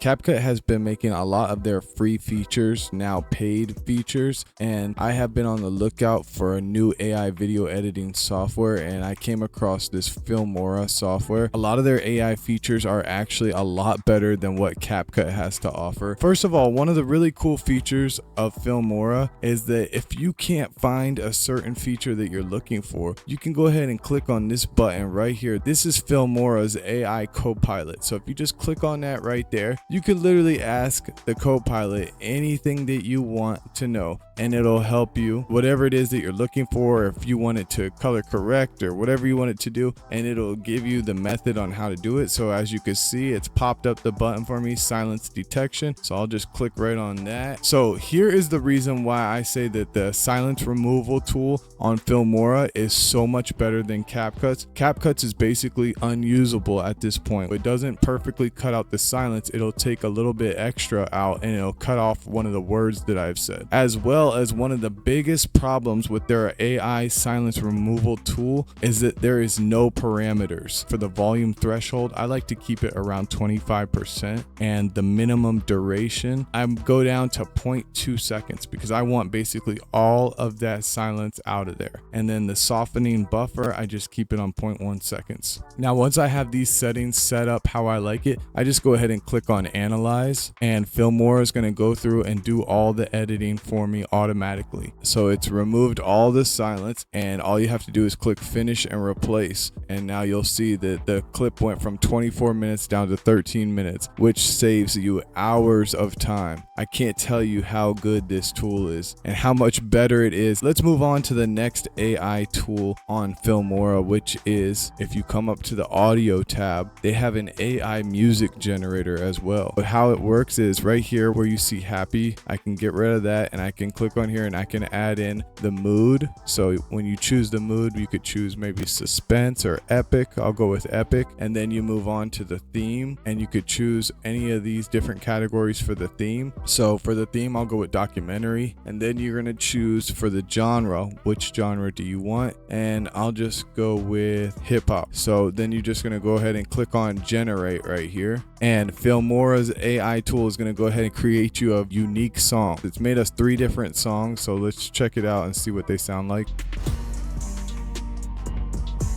CapCut has been making a lot of their free features now paid features, and I have been on the lookout for a new AI video editing software, and I came across this Filmora software. A lot of their AI features are actually a lot better than what CapCut has to offer. First of all, one of the really cool features of Filmora is that if you can't find a certain feature that you're looking for, you can go ahead and click on this button right here. This is Filmora's AI Copilot. So if you just click on that right there, you can literally ask the Copilot anything that you want to know, and it'll help you whatever it is that you're looking for. If you want it to color correct or whatever you want it to do, and it'll give you the method on how to do it. So as you can see, it's popped up the button for me, silence detection. So I'll just click right on that. So here is the reason why I say that the silence removal tool on Filmora is so much better than CapCut's. CapCut's is basically unusable at this point. It doesn't perfectly cut out the silence. It'll take a little bit extra out and it'll cut off one of the words that I've said. As well as one of the biggest problems with their AI silence removal tool is that there is no parameters for the volume threshold. I like to keep it around 25%, and the minimum duration I go down to 0.2 seconds because I want basically all of that silence out of there. And then the softening buffer, I just keep it on 0.1 seconds. Now once I have these settings set up how I like it, I just go ahead and click on analyze, and Filmora is going to go through and do all the editing for me automatically. So it's removed all the silence, and all you have to do is click finish and replace, and now you'll see that the clip went from 24 minutes down to 13 minutes, which saves you hours of time. I can't tell you how good this tool is and how much better it is. Let's move on to the next AI tool on Filmora, which is, if you come up to the audio tab, they have an AI music generator as well. But how it works is right here where you see happy, I can get rid of that, and I can click on here and I can add in the mood. So when you choose the mood, you could choose maybe suspense or epic. I'll go with epic. And then you move on to the theme, and you could choose any of these different categories for the theme. So for the theme, I'll go with documentary, and then you're going to choose for the genre, which genre do you want? And I'll just go with hip hop. So then you're just going to go ahead and click on generate right here, and Filmora's AI tool is going to go ahead and create you a unique song. It's made us 3 different songs, so let's check it out and see what they sound like.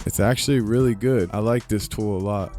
It's actually really good. I like this tool a lot.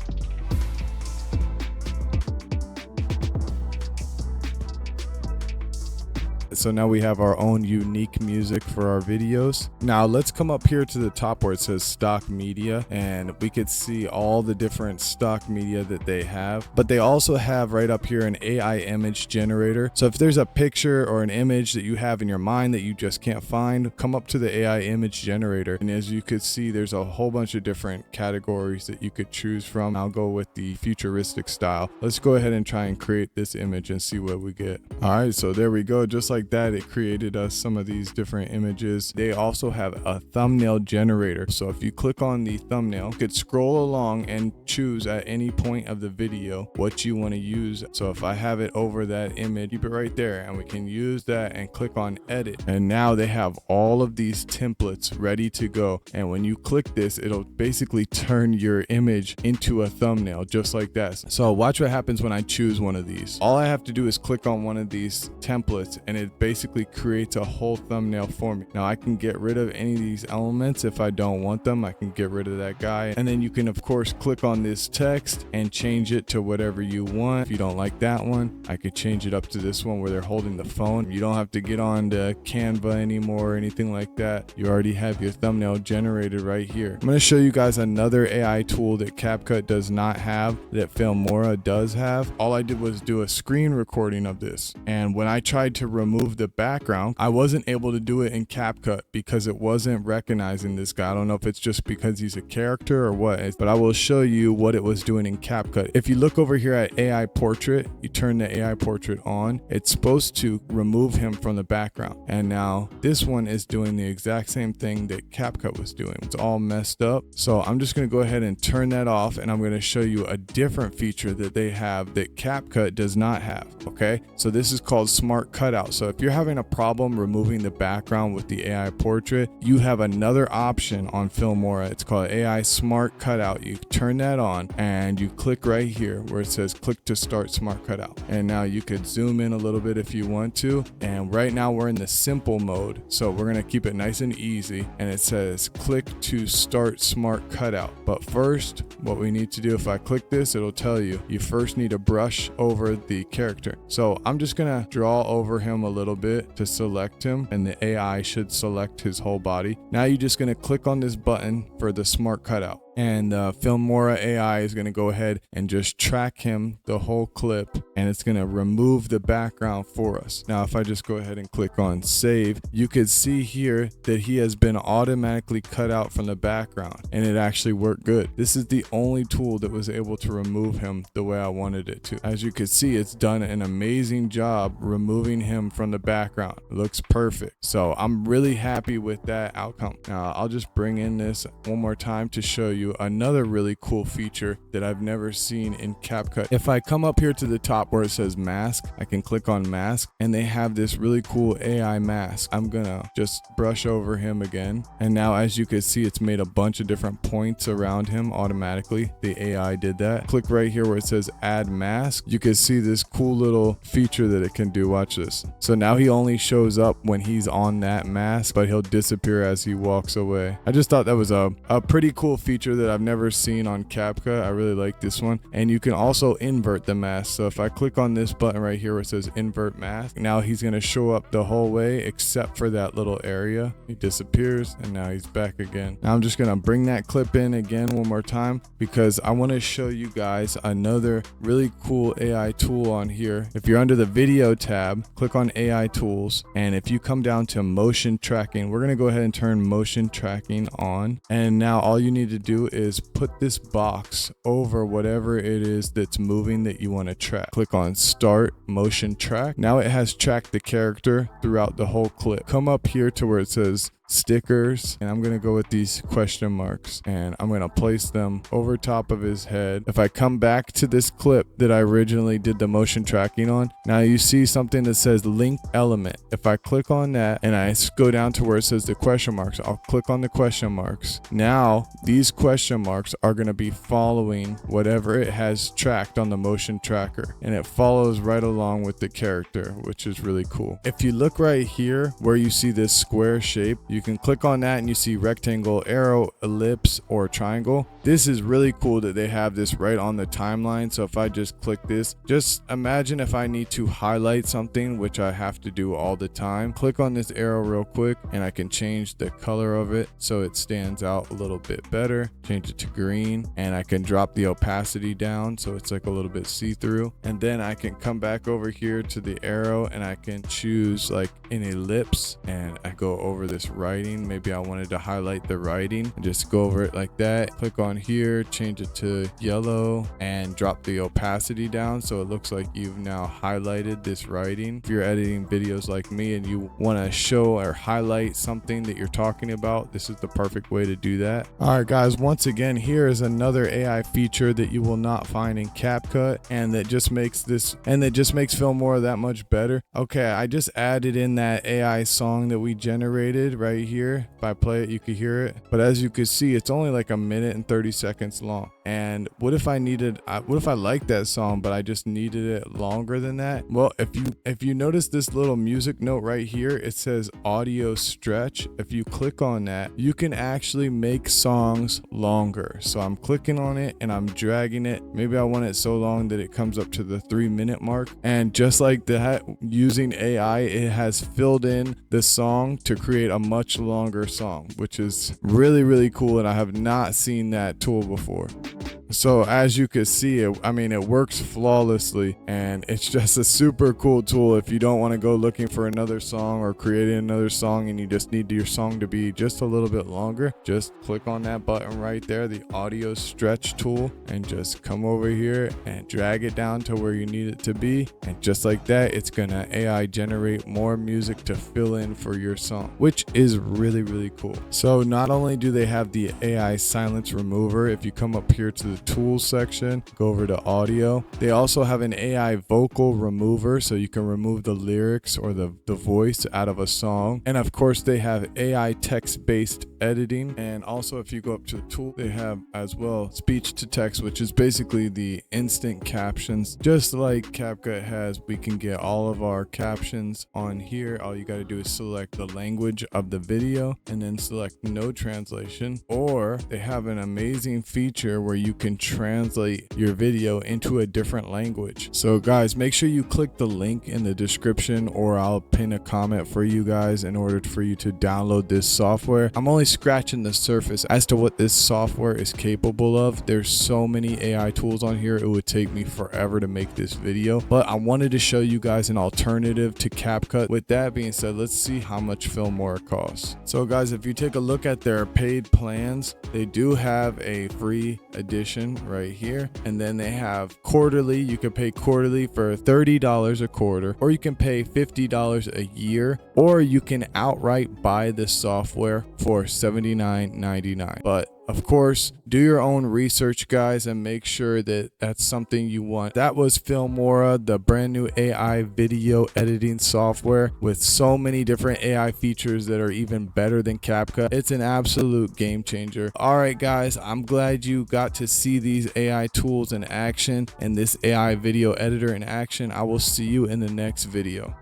So now we have our own unique music for our videos. Now let's come up here to the top where it says stock media, and we could see all the different stock media that they have. But they also have right up here an AI image generator. So if there's a picture or an image that you have in your mind that you just can't find, come up to the AI image generator. And as you could see, there's a whole bunch of different categories that you could choose from. I'll go with the futuristic style. Let's go ahead and try and create this image and see what we get. All right, so there we go. Just like that, it created us some of these different images. They also have a thumbnail generator. So if you click on the thumbnail, you could scroll along and choose at any point of the video what you want to use. So if I have it over that image, keep it right there, and we can use that and click on edit. And now they have all of these templates ready to go. And when you click this, it'll basically turn your image into a thumbnail just like that. So watch what happens when I choose one of these. All I have to do is click on one of these templates, and it basically creates a whole thumbnail for me. Now I can get rid of any of these elements if I don't want them. I can get rid of that guy, and then you can of course click on this text and change it to whatever you want. If you don't like that one, I could change it up to this one where they're holding the phone. You don't have to get on to Canva anymore or anything like that. You already have your thumbnail generated right here. I'm going to show you guys another AI tool that CapCut does not have that Filmora does have. All I did was do a screen recording of this, and when I tried to remove the background, I wasn't able to do it in CapCut because it wasn't recognizing this guy. I don't know if it's just because he's a character or what, but I will show you what it was doing in CapCut. If you look over here at AI portrait, you turn the AI portrait on, it's supposed to remove him from the background. And now this one is doing the exact same thing that CapCut was doing. It's all messed up. So I'm just going to go ahead and turn that off, and I'm going to show you a different feature that they have that CapCut does not have. Okay, so this is called smart cutout. So if you're having a problem removing the background with the AI portrait, you have another option on Filmora. It's called AI Smart Cutout. You turn that on and you click right here where it says click to start Smart Cutout. And now you could zoom in a little bit if you want to. And right now we're in the simple mode. So we're going to keep it nice and easy. And it says click to start Smart Cutout. But first, what we need to do, if I click this, it'll tell you first need to brush over the character. So I'm just going to draw over him a little bit to select him, and the AI should select his whole body. Now you're just going to click on this button for the Smart Cutout. And Filmora AI is going to go ahead and just track him the whole clip, and it's going to remove the background for us. Now, if I just go ahead and click on save, you could see here that he has been automatically cut out from the background, and it actually worked good. This is the only tool that was able to remove him the way I wanted it to. As you can see, it's done an amazing job removing him from the background. It looks perfect. So I'm really happy with that outcome. Now, I'll just bring in this one more time to show you another really cool feature that I've never seen in CapCut. If I come up here to the top where it says mask, I can click on mask, and they have this really cool AI mask. I'm gonna just brush over him again, and now as you can see, it's made a bunch of different points around him automatically. The AI did that. Click right here where it says add mask. You can see this cool little feature that it can do. Watch this. So now he only shows up when he's on that mask, but he'll disappear as he walks away. I just thought that was a pretty cool feature that I've never seen on CapCut. I really like this one. And you can also invert the mask. So if I click on this button right here where it says invert mask, now he's going to show up the whole way except for that little area. He disappears and now he's back again. Now I'm just going to bring that clip in again one more time because I want to show you guys another really cool AI tool on here. If you're under the video tab, click on AI tools, and if you come down to motion tracking, we're going to go ahead and turn motion tracking on. And now all you need to do is put this box over whatever it is that's moving that you want to track. Click on start motion track. Now it has tracked the character throughout the whole clip. Come up here to where it says stickers, and I'm going to go with these question marks, and I'm going to place them over top of his head. If I come back to this clip that I originally did the motion tracking on, now you see something that says link element. If I click on that and I go down to where it says the question marks, I'll click on the question marks. Now these question marks are going to be following whatever it has tracked on the motion tracker, and it follows right along with the character, which is really cool. If you look right here where you see this square shape, you can click on that and you see rectangle, arrow, ellipse, or triangle. This is really cool that they have this right on the timeline. So if I just click this, just imagine if I need to highlight something, which I have to do all the time, click on this arrow real quick and I can change the color of it so it stands out a little bit better. Change it to green, and I can drop the opacity down so it's like a little bit see-through. And then I can come back over here to the arrow and I can choose like an ellipse, and I go over this writing. Maybe I wanted to highlight the writing and just go over it like that. Click on here, change it to yellow, and drop the opacity down so it looks like you've now highlighted this writing. If you're editing videos like me and you want to show or highlight something that you're talking about, this is the perfect way to do that. All right guys, once again, here is another AI feature that you will not find in CapCut, and that just makes Filmora that much better. Okay, I just added in that AI song that we generated right here. If I play it, you can hear it, but as you can see, it's only like 1 minute and 30 seconds long. And what if I liked that song but I just needed it longer than that? Well, if you notice this little music note right here, it says audio stretch. If you click on that, you can actually make songs longer. So I'm clicking on it and I'm dragging it. Maybe I want it so long that it comes up to the 3-minute mark, and just like that, using AI, it has filled in the song to create a much longer song, which is really, really cool, and I have not seen that tool before. So as you can see, it works flawlessly, and it's just a super cool tool. If you don't want to go looking for another song or creating another song and you just need your song to be just a little bit longer, just click on that button right there, the audio stretch tool, and just come over here and drag it down to where you need it to be. And just like that, it's gonna AI generate more music to fill in for your song, which is really, really cool. So not only do they have the AI silence remover, if you come up here to the tools section, go over to audio. They also have an AI vocal remover, so you can remove the lyrics or the voice out of a song. And of course, they have AI text-based editing. And also, if you go up to the tool, they have as well speech to text, which is basically the instant captions. Just like CapCut has, we can get all of our captions on here. All you got to do is select the language of the video and then select no translation. Or they have an amazing feature where you can translate your video into a different language. So guys, make sure you click the link in the description, or I'll pin a comment for you guys in order for you to download this software. I'm only scratching the surface as to what this software is capable of. There's so many AI tools on here, it would take me forever to make this video, but I wanted to show you guys an alternative to CapCut. With that being said, let's see how much Filmora costs. So guys, if you take a look at their paid plans, they do have a free edition right here, and then they have quarterly. You can pay quarterly for $30 a quarter, or you can pay $50 a year, or you can outright buy the software for $79.99. But of course, do your own research, guys, and make sure that that's something you want. That was Filmora, the brand new AI video editing software with so many different AI features that are even better than CapCut. It's an absolute game changer. All right, guys, I'm glad you got to see these AI tools in action and this AI video editor in action. I will see you in the next video.